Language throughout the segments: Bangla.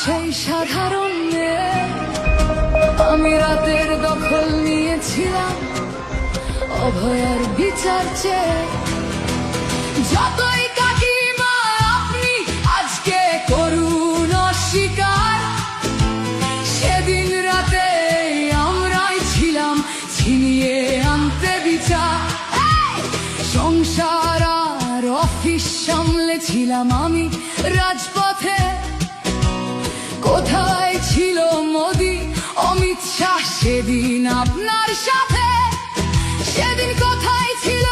সেই সাধারণ মেয়ে, আমি রাতের দখল নিয়েছিলাম অভয়ার বিচার চেয়ে। যতই কাকিমা আপনি আজকে করুন অস্বীকার, সেদিন রাতে আমরাই ছিলাম ছিনিয়ে আনতে বিচার। সংসার আর অফিস সামলেছিলাম আমি রাজপথে। কোথায় ছিল মোদি অমিত শাহ সেদিন আপনার সাথে? সেদিন কোথায় ছিল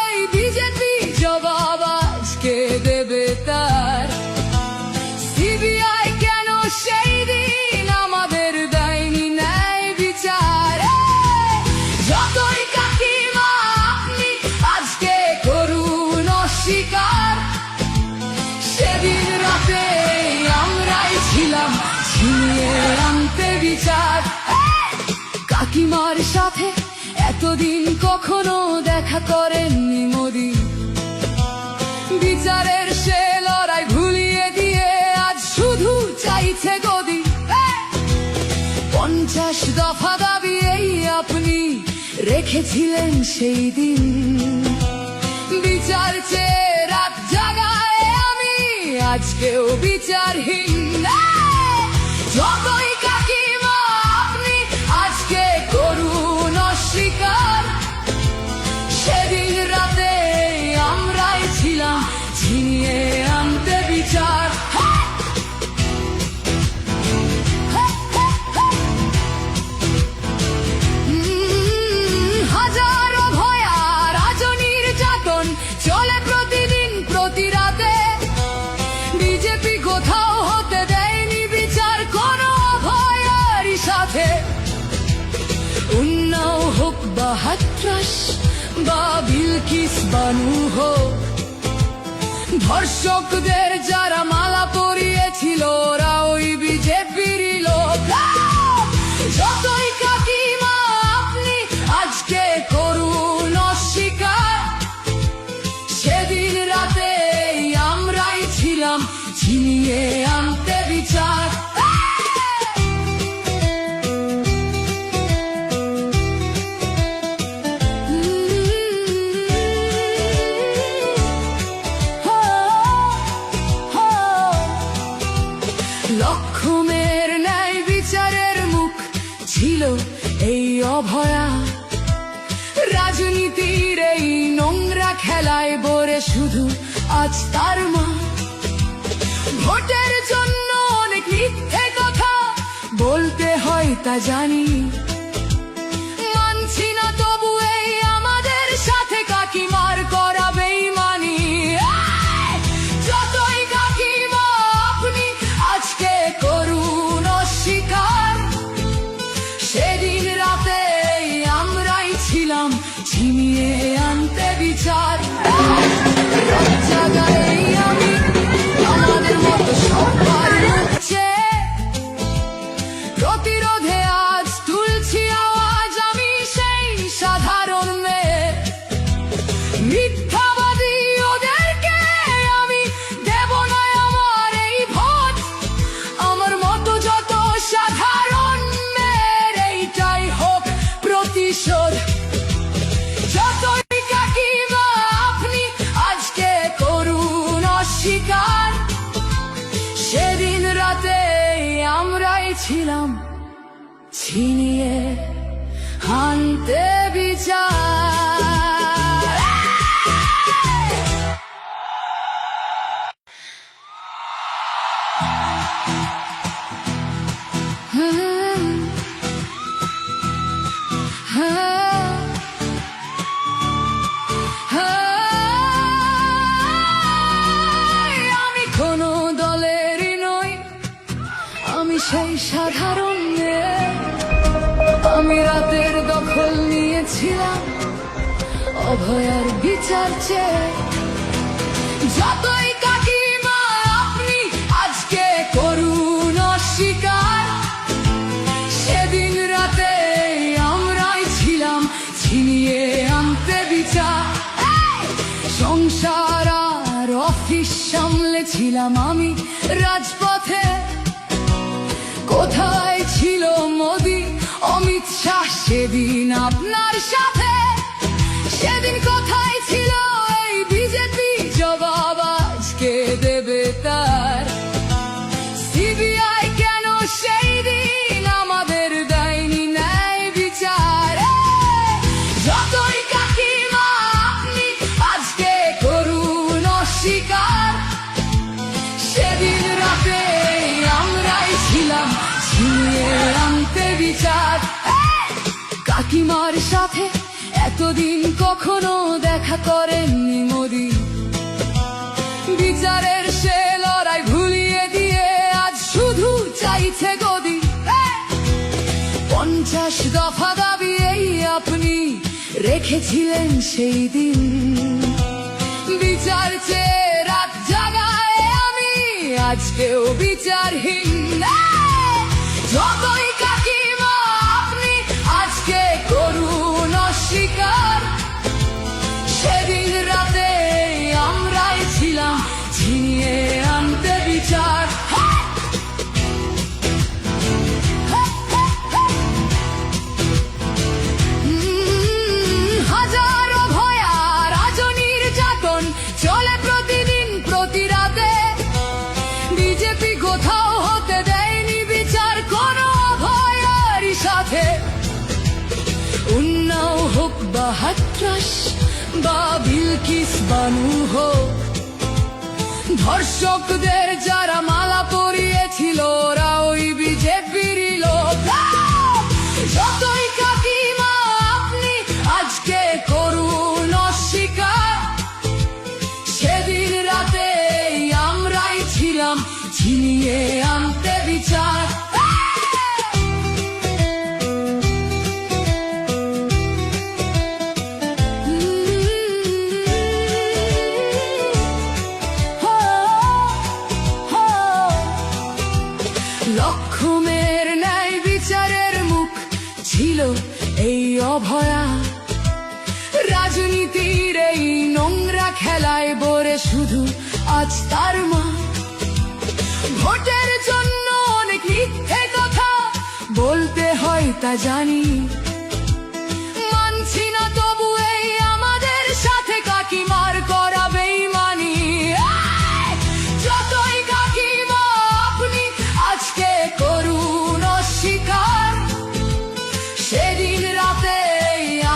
এই বিজেপি? জবাব আজকে দেবে তার। সিবিআই কেন সেই দিন আমাদের দেয়নি ন্যায় বিচার? যতই কাকিমা আপনি আজকে করুন অস্বীকার, সেদিন রাতে আমরাই ছিলাম ছিনিয়ে আনতে বিচার। কাকিমার সাথে এতদিন কখনো দেখা করেননি মোদি, বিচারের সে লড়াই ভুলিয়ে দিয়ে আজ শুধু চাইছে গদি। 50 দফা দাবি এই আপনি রেখেছিলেন সেই দিন, বিচার চেয়ে রাত জাগায় আমি আজকেও বিচারহীন। যতই কাকিমা আপনি আজকে করুন অস্বীকার, সেদিন রাতে আমরাই ছিলাম ছিনিয়ে আনতে বিচার। হাজারো ভয়া রাজনীর যাতন চলে প্রতিদিন প্রতি রাতে। বিজেপি কোথাও হতে দেয়নি বিচার কোনো অভয়ারই সাথে। উন্নাও হোক বা হাতরাস বা বিলকিস বানু হোক, ধর্ষকদের যারা মালা পরিয়েছিল ওরা ওই বিজেপিরই লোক। যতই কাকিমা আপনি আজকে করুন অস্বীকার, সেদিন রাতে আমরাই ছিলাম ছিনিয়ে আনতে বিচার। লক্ষ্মণের ন্যায় বিচারের মুখ ছিল এই অভয়া। রাজনীতির এই নোংরা খেলায় বরে শুধু আজ তার মা। ভোটের জন্য অনেক মিথ্যে কথা বলতে হয় তা জানি, মানছি না তবু এই আমাদের সাথে কাকিমার করা বেইমানি। যতই কাকিমা আপনি আজকে করুন অস্বীকার, সেদিন রাতে আমরাই ছিলাম ছিনিয়ে আনতে বিচার। জায়গায় আমি আমাদের মতো সবার হচ্ছে প্রতিরোধে আজ তুলছি আওয়াজ আমি সেই সাধারণ মেয়ে। মিথ্যাবাদী ওদেরকে আমি দেব না আমার এই ভোট। আমার মতো যত সাধারণ মেয়ের এইটাই হোক প্রতিশোধ। যতই কাকিমা আপনি আজকে করুন অস্বীকার, সেদিন রাতে আমরাই ছিলাম ছিনিয়ে আনতে বিচার। আমি কোনো দলেরই নই, আমি সেই সাধারণ মেয়ে, আমি রাতের দখল নিয়েছিলাম অভয়ার বিচার চেয়ে। যতই কাকিমা আপনি আজকে করুন অস্বীকার, সেদিন রাতে আমরাই ছিলাম ছিনিয়ে আনতে বিচার। সংসার আর অফিস সামলেছিলাম আমি রাজপথে। কোথায় ছিল মোদি অমিত শাহ সেদিন আপনার সাথে? সেদিন কোথায় ছিল এই বিজেপি? জবাব আজকে দেবে তার। সিবিআই কেন সেই দিন আমাদের দেয়নি ন্যায় বিচার? যতই কাকিমা আপনি আজকে করুন অস্বীকার, সেদিন রাতে আমরাই ছিলাম ছিনিয়ে আনতে বিচার। কাকিমার সাথে এতদিন কখনো দেখা করেননি মোদি, বিচারের সে লড়াই ভুলিয়ে দিয়ে আজ শুধু চাইছে গদি। 50 দফা দাবি এই আপনি রেখেছিলেন সেই দিন, বিচার চেয়ে রাত জাগায় আমি আজকেও বিচারহীন। যতই কাকিমা আপনি আজকে করুন অস্বীকার, সেদিন রাতে আমরাই ছিলাম ছিনিয়ে আনতে বিচার। হাজারো ভয়া রাজনীর যাতন চলে প্রতিদিন প্রতি রাতে, বিজেপি কোথাও হতে দেয়নি বিচার কোনো অভয়ারই সাথে। উন্নাও হোক বা হাতরাস বা বিলকিস বানু হোক, ধর্ষকদের যারা মালা পরিয়েছিল ওরা ওই বিজেপিরই লোক। যতই কাকিমা আপনি আজকে করুন অস্বীকার, সেদিন রাতে আমরাই ছিলাম ছিনিয়ে আনতে বিচার। লক্ষ্মণের ন্যায় বিচারের মুখ ছিল এই অভয়া, রাজনীতির এই নোংরা খেলায় বরে শুধু আজ তার মা। ভোটের জন্য অনেক মিথ্যে কথা বলতে হয় তা জানি, মানছি না তবু এই আমাদের সাথে কাকিমার করা বেইমানি। যতই কাকিমা আপনি আজকে করুন অস্বীকার, সেদিন রাতে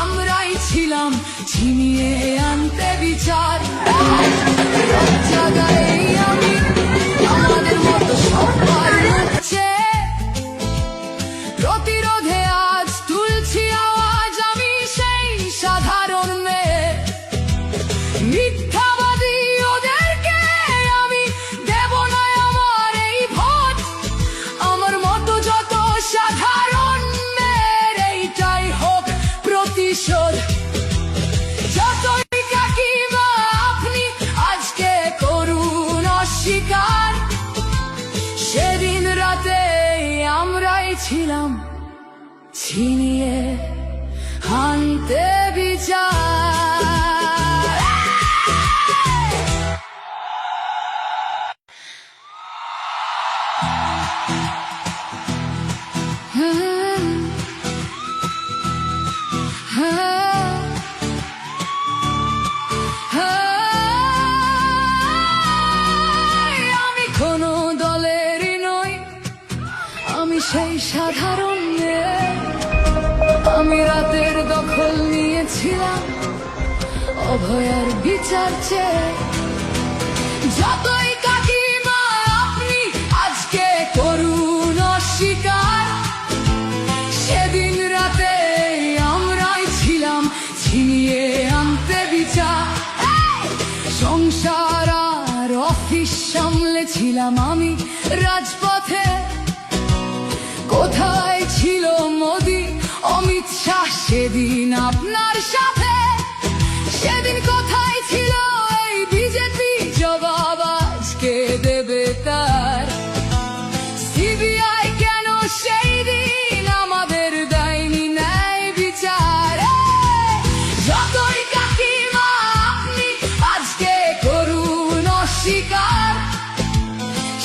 আমরাই ছিলাম ছিনিয়ে আনতে বিচার। জায়গায় আমি আমাদের মতো সবার হচ্ছে, প্রতিরোধে আজ তুলছি আওয়াজ আমি সেই সাধারণ মেয়ে। মিথ্যাবাদী ওদেরকে আমি দেব না আমার এই ভোট, আমার মতো যত সাধারণ মেয়ের এইটাই হোক প্রতিশোধ। যতই কাকিমা আপনি আজকে করুন অস্বীকার, সেদিন রাতে আমরাই ছিলাম ছিনিয়ে আনতে বিচার। আমি কোনো দলেরই নই, আমি সেই সাধারণ মেয়ে। আমি রাতের দখল নিয়েছিলাম অভয়ার বিচার চেয়ে। যতই কাকিমা আপনি আজকে করুন অস্বীকার, সেদিন রাতে আমরাই ছিলাম ছিনিয়ে আনতে বিচার। সংসার আর অফিস সামলেছিলাম আমি রাজপথে, কোথায় ছিল মোদি অমিত শাহ সেদিন আপনার সাথে? সেদিন কোথায় ছিল এই বিজেপি? জবাব আজকে দেবে তার। সিবিআই কেন সেই দিন আমাদের দেয়নি ন্যায় বিচার? যতই কাকিমা আপনি আজকে করুন অস্বীকার,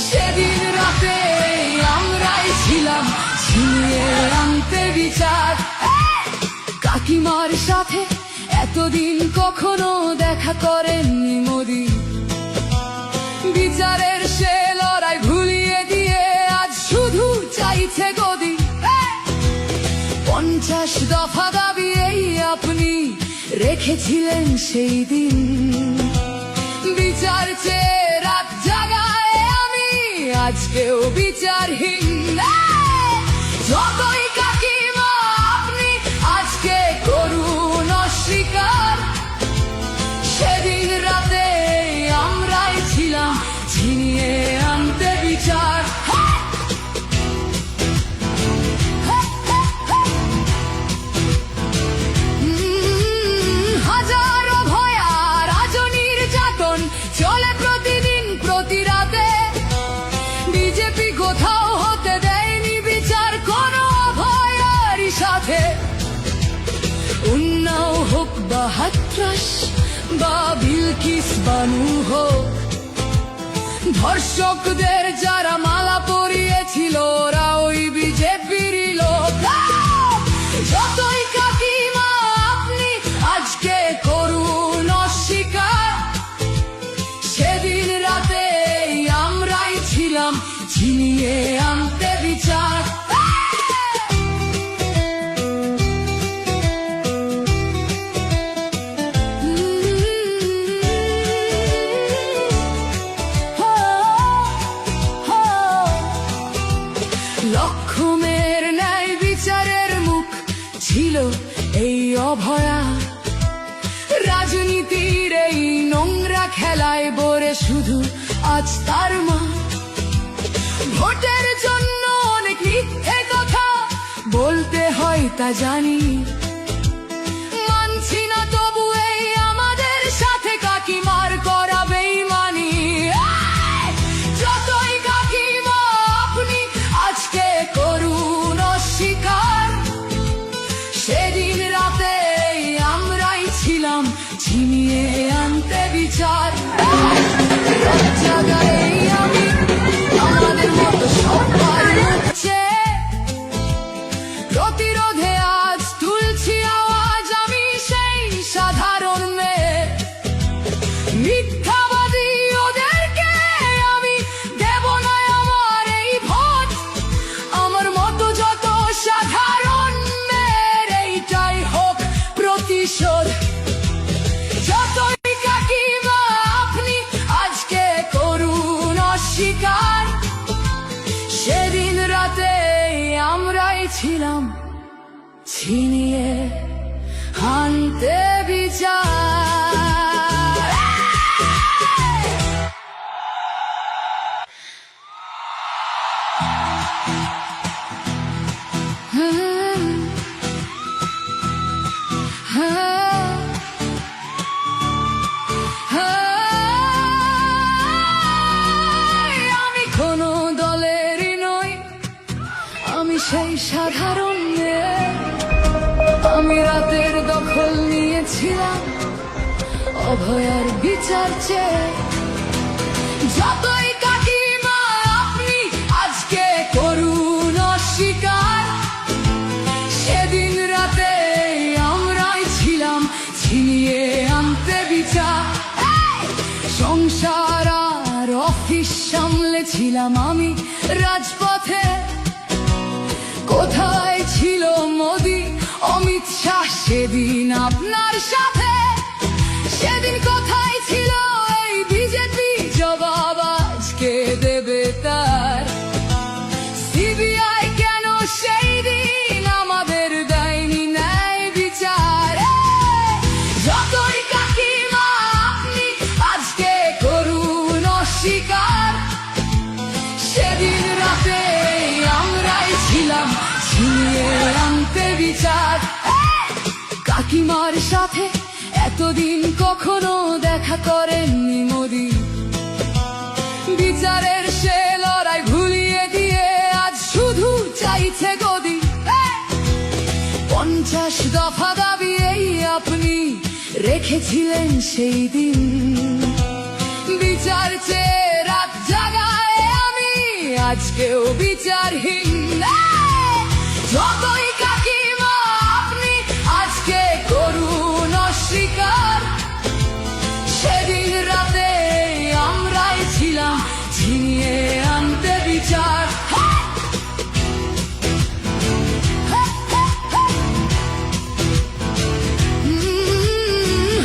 সেদিন রাতে আমরাই ছিলাম কাকিমার সাথে এতদিন কখনো দেখা করেননি মোদি। বিচারের সে লড়াই ভুলিয়ে দিয়ে আজ শুধু চাইছে গদি। 50 দফা দাবি এই আপনি রেখেছিলেন সেই দিন। বিচার চেয়ে রাত জাগায় আমি আজকেও বিচারহীন। যতই কাকিমা আপনি আজকে করুন অস্বীকার, সেদিন রাতে আমরাই ছিলাম ছিনিয়ে আনতে বিচার। হাজারো ভয়া রাজনীর যাতন চলে প্রতিদিন প্রতি রাতে। বিজেপি কোথাও হতে দেয়নি বিচার কোনো ভয়ারই সাথে। উন্নাও হোক বা হাতরাস বা বিলকিস বানু হোক, ধর্ষকদের যারা মালা পরিয়েছিল ওরা ওই বিজেপিরই লোক। যতই কাকিমা আপনি আজকে করুন অস্বীকার, সেদিন রাতে আমরাই ছিলাম ছিনিয়ে আনতে বিচার। লক্ষ্মণের ন্যায় বিচারের মুখ ছিল এই অভয়া। রাজনীতির এই নোংরা খেলায় বরে শুধু আজ তার মা। ভোটের জন্য অনেক মিথ্যে কথা বলতে হয় তা জানি, মানছি না তবু এই আমাদের সাথে কাকিমার করা বেইমানি। যতই কাকিমা আপনি আজকে করুন অস্বীকার, সেদিন রাতে আমরাই ছিলাম ছিনিয়ে আনতে বিচার। জায়গায় আমি আমাদের মতো সবাই হচ্ছে প্রতিরোধে আজ তুলছি আওয়াজ আমি সেই সাধারণ মেয়ে। মিথ্যাবাদী ওদেরকে আমি দেব না আমার এই ভোট। আমার মতো যত সাধারণ মেয়ের এইটাই হোক প্রতিশোধ। যতই কাকিমা আপনি আজকে করুন অস্বীকার, সেদিন রাতে আমরাই ছিলাম ছিনিয়ে আনতে বিচার। আমি কোনো দলেরই নই, আমি সেই সাধারণ মেয়ে। আমি রাতের দখল নিয়েছিলাম অভয়ার বিচার চেয়ে। যতই কাকিমা আপনি আজকে করুন অস্বীকার, সেদিন রাতে আমরাই ছিলাম ছিনিয়ে আনতে বিচার। সংসার আর অফিস সামলেছিলাম আমি রাজপথে। কোথায় ছিল মোদি অমিত শাহ সেদিন আপনার সাথে? সেদিন কোথায় ছিল এই বিজেপি? জবাব আজকে দেবে তার। সিবিআই কেন সেই দিন আমাদের দেয়নি ন্যায় বিচার? যতই কাকিমা আপনি আজকে করুন অস্বীকার, সেদিন রাতে আমরাই ছিলাম ছিনিয়ে আনতে বিচার। কাকিমার সাথে এতদিন কখনো দেখা করেননি মোদি। বিচারের সে লড়াই ভুলিয়ে দিয়ে আজ শুধু চাইছে গদি। 50 দফা দাবি এই আপনি রেখেছিলেন সেই দিন। বিচার চেয়ে রাত জাগায় আমি আজকেও বিচারহীন। যতই কাকিমা আপনি আজকে ছিনিয়ে আনতে বিচার।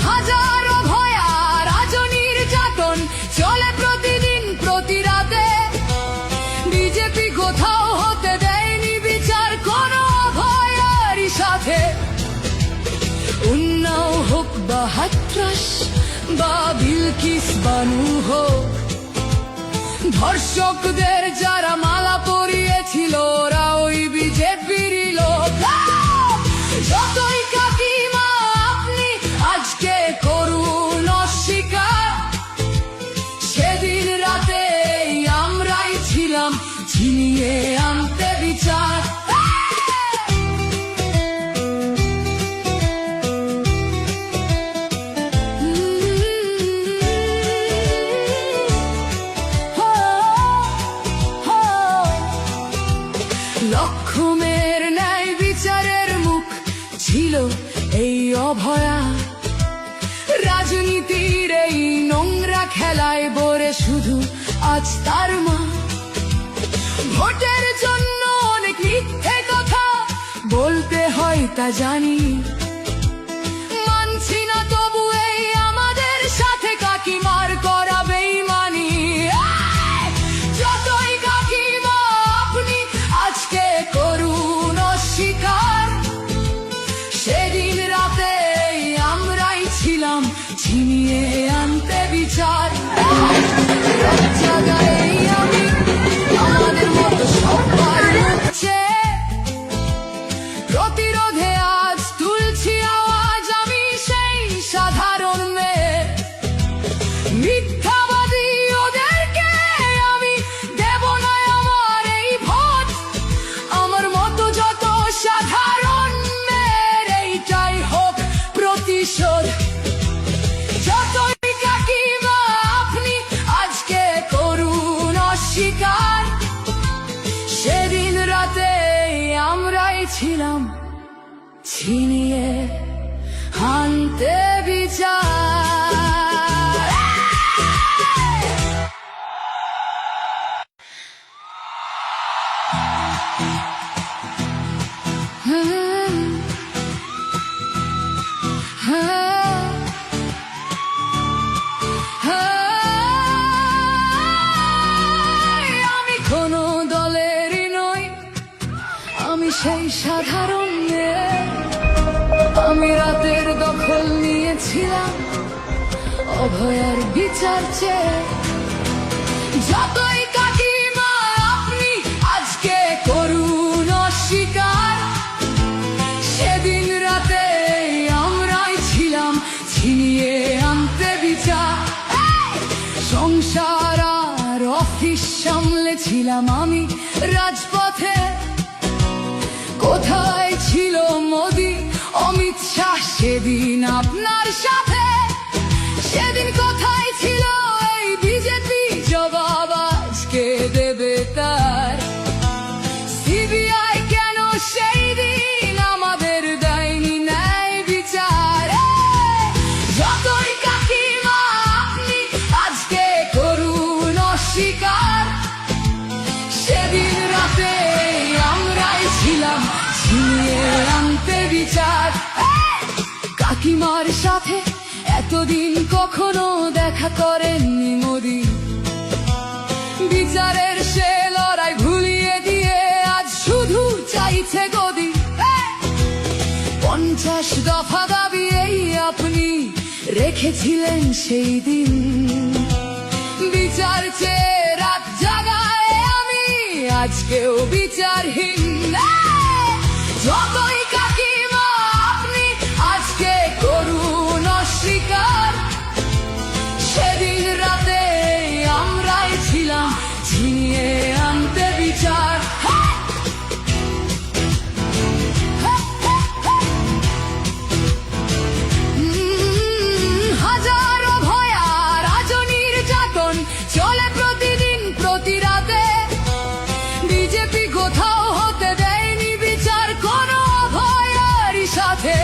হাজারো ভয়া রাজনীর যাতন চলে প্রতিদিন প্রতি রাতে। বিজেপি কোথাও হতে দেয়নি বিচার কোনো অভয়ারই সাথে। উন্নাও হোক বা হাতরাস বা বিলকিস বানু হোক, ধর্ষকদের যারা মালা পরিয়েছিল ওরা ওই বিজেপিরই লোক। যতই কাকিমা আপনি আজকে করুন অস্বীকার, সেদিন রাতে আমরাই ছিলাম ছিনিয়ে আনতে বিচার। লক্ষ্মণের ন্যায় বিচারের মুখ ছিল এই অভয়া। রাজনীতির এই নোংরা খেলায় বরে শুধু আজ তার মা। ভোটের জন্য অনেক মিথ্যে কথা বলতে হয় তা জানি, মানছি না তবু এই আমাদের সাথে কাকিমার করা বেইমানি। যতই কাকিমা আপনি আজকে করুন অস্বীকার, সেদিন রাতে আমরাই ছিলাম ছিনিয়ে আনতে বিচার। জায়গায় আমি আমাদের মতো সবার হচ্ছে প্রতিরোধে আজ তুলছি আওয়াজ আমি সেই সাধারণ মেয়ে। মিথ্যাবাদী ওদেরকে আমি দেব না আমার এই ভোট। আমার মতো যত সাধারণ মেয়ের এইটাই হোক প্রতিশোধ। যতই কাকিমা আপনি আজকে করুন অস্বীকার, সেদিন রাতে আমরাই ছিলাম ছিনিয়ে আনতে বিচার। আমি কোনো দলেরই নই, আমি সেই সাধারণ মেয়ে। আমি রাতের দখল নিয়েছিলাম অভয়ার বিচার চেয়ে। যতই কাকিমা আপনি আজকে করুন অস্বীকার, সেদিন রাতে আমরাই ছিলাম ছিনিয়ে আনতে বিচার। সংসার আর অফিস সামলেছিলাম আমি রাজপথে। কোথায় ছিল মোদি অমিত শাহ সেদিন আপনার সাথে? সেদিন কোথায় ছিল এই বিজেপি? জবাব আজকে দেবে তার। সিবিআই কেন সেই দিন আমাদের দেয়নি ন্যায় বিচার? যতই কাকিমা আপনি আজকে করুন অস্বীকার, সেদিন রাতে আমরাই ছিলাম ছিনিয়ে আনতে বিচার। কাকিমার সাথে এতদিন কখনো দেখা করেননি মোদি। বিচারের সে লড়াই ভুলিয়ে দিয়ে আজ শুধু চাইছে গদি। 50 দফা দাবি এই আপনি রেখেছিলেন সেই দিন। বিচার চেয়ে রাত জাগায় আমি আজকেও বিচারহীন। যতই কাকিমা আপনি আজকে করুন অস্বীকার, সেদিন রাতে আমরাই ছিলাম ছিনিয়ে আনতে বিচার। হাজারো ভয়া রাজনীর যাতন চলে প্রতিদিন প্রতি রাতে। বিজেপি কোথাও হতে দেয়নি বিচার কোনো অভয়ারই সাথে।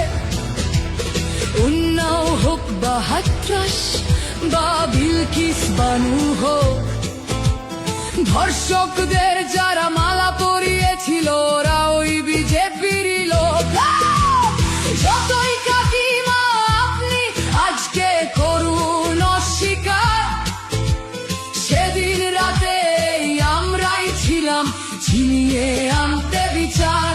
উন্নাও হোক বা হাতরাস বা বিলকিস বানু হোক, ধর্ষকদের যারা মালা পরিয়েছিল ওরা ওই বিজেপির লোক। যতই কাকিমা আপনি আজকে করুন অস্বীকার, সেদিন রাতে আমরাই ছিলাম ছিনিয়ে আনতে বিচার।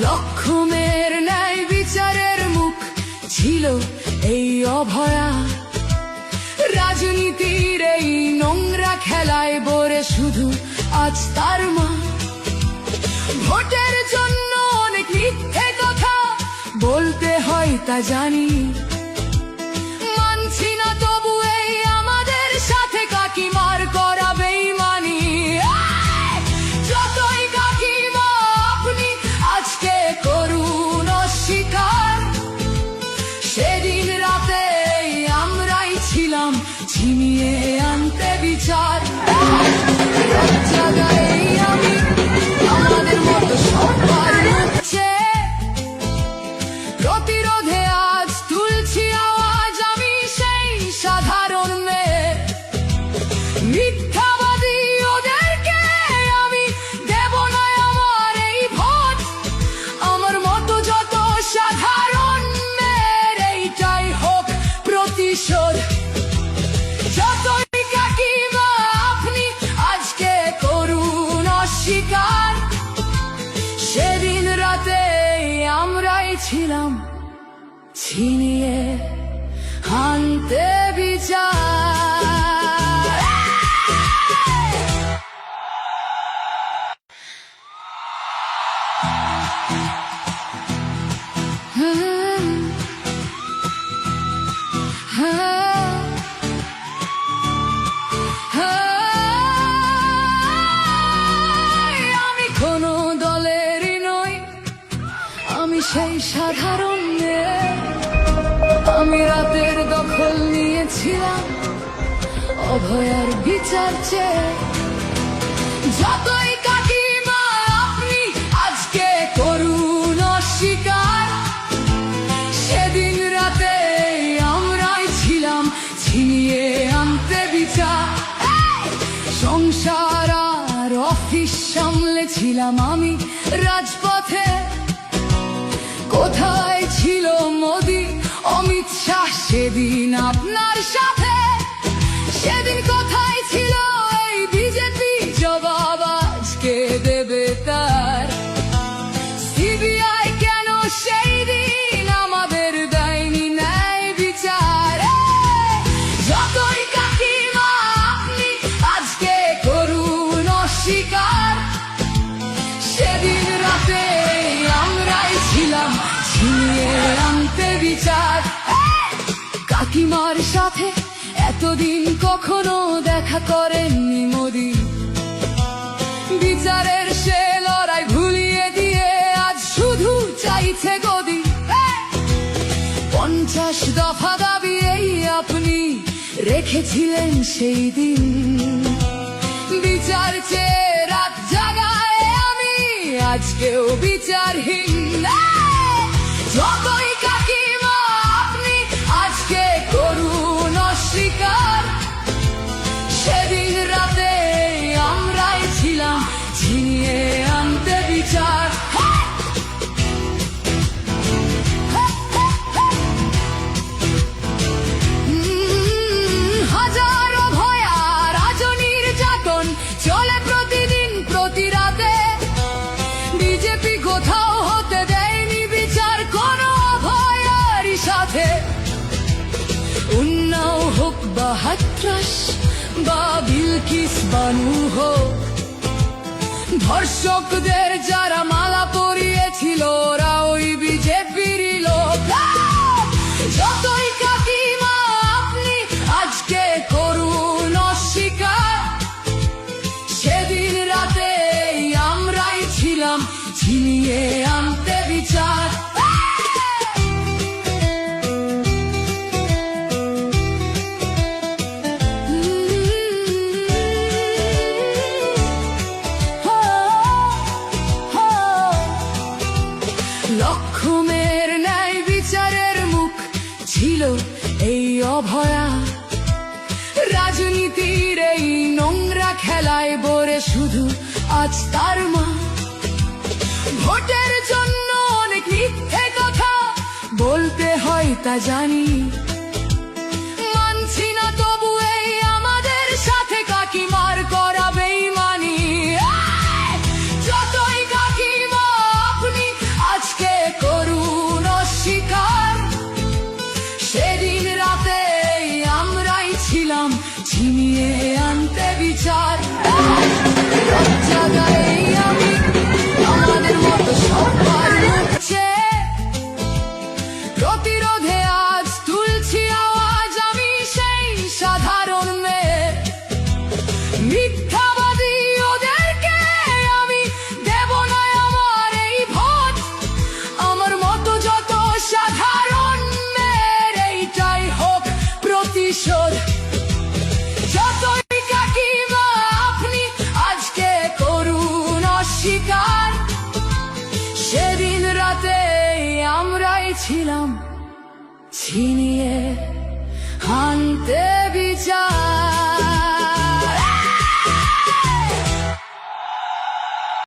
লক্ষ্মণের ন্যায় বিচারের মুখ ছিল এই অভয়া, রাজনীতির এই নোংরা খেলায় বরে শুধু আজ তার মা। ভোটের জন্য অনেক মিথ্যে কথা বলতে হয় তা জানি, মানছি না তবু এই আমাদের সাথে কাকিমার করা বেইমানি। যতই কাকিমা আপনি আজকে করুন অস্বীকার, সেদিন রাতে আমরাই ছিলাম ছিনিয়ে আনতে বিচার। জায়গায় আমি আমাদের মতো সবার হচ্ছে প্রতিরোধে আজ তুলছি আওয়াজ, আমি সেই সাধারণ মেয়ে। মিথ্যাবাদী ওদেরকে আমি দেব না আমার এই ভোট, আমার মতো যত সাধারণ মেয়ের এইটাই হোক প্রতিশোধ। যতই কাকিমা আপনি আজকে করুন অস্বীকার, সেদিন রাতে আমরাই ছিলাম ছিনিয়ে আনতে বিচার। আমি কোনো দলেরই নই, আমি সেই সাধারণ মেয়ে। আমি রাতের দখল নিয়েছিলাম অভয়ার বিচার চেয়ে। যতই কাকিমা আপনি আজকে করুন অস্বীকার, সেদিন রাতে আমরাই ছিলাম ছিনিয়ে আনতে বিচার। সংসার আর অফিস সামলেছিলাম আমি রাজপথে, কোথায় ছিল মোদি অমিত শাহ সেদিন আপনার সাথে? সেদিন কোথায় ছিল এই বিজেপি, জবাব আজকে দেবে তার। সিবিআই কেন সেই দিন আমাদের দেয়নি ন্যায় বিচার? যতই কাকিমা আপনি আজকে করুন অস্বীকার, সেদিন রাতে আমরাই ছিলাম ছিনিয়ে আনতে বিচার। কাকিমার সাথে এতদিন কখনো দেখা করেননি মোদি, বিচারের সে লড়াই ভুলিয়ে দিয়ে আজ শুধু চাইছে গদি। 50 দফা দাবি এই আপনি রেখেছিলেন সেই দিন, বিচার চেয়ে রাত জাগায় আমি আজকেও বিচারহীন। যতই কাকিমা আপনি আজকে করুন অস্বীকার, সেদিন রাতে আমরাই ছিলাম ছিনিয়ে আনতে বিচার। হাজারো ভয়া রাজনীর যাতন চলে প্রতিদিন প্রতি রাতে, বিজেপি কোথাও হতে দেয়নি বিচার কোনো ভয়ারই সাথে। উন্নাও হোক বা হাতরাস বা বিলকিস বানু হোক, ধর্ষকদের যারা মালা পরিয়েছিল ওরা ওই বিজেপির লোক। যতই কাকিমা আপনি আজকে করুন অস্বীকার, সেদিন রাতে আমরাই ছিলাম ছিনিয়ে আনতে বিচার। ছিল এই অভয়া। রাজনীতির এই নোংরা খেলায় বোরে শুধু আজ তার মা। ভোটের জন্য অনেক মিথ্যে কথা বলতে হয় তা জানি, মানছি না তবু এই আমাদের সাথে কাকিমার করা বেইমানি। যতই কাকিমা আপনি আজকে করুন অস্বীকার, সেদিন রাতে আমরাই ছিলাম ছিনিয়ে আনতে বিচার। জায়গায় আমি আমাদের মতো সবার মুখছে, প্রতিরোধে আজ তুলছি আওয়াজ আমি সেই সাধারণ মেয়ে। মিথ্যাবাদী ওদেরকে আমি দেব না আমার এই ভোট, আমার মতো যত সাধারণ মেয়ের এইটাই হোক প্রতিশোধ। যতই কাকিমা আপনি আজকে করুন অস্বীকার, সেদিন রাতে আমরাই ছিলাম ছিনিয়ে আনতে বিচার।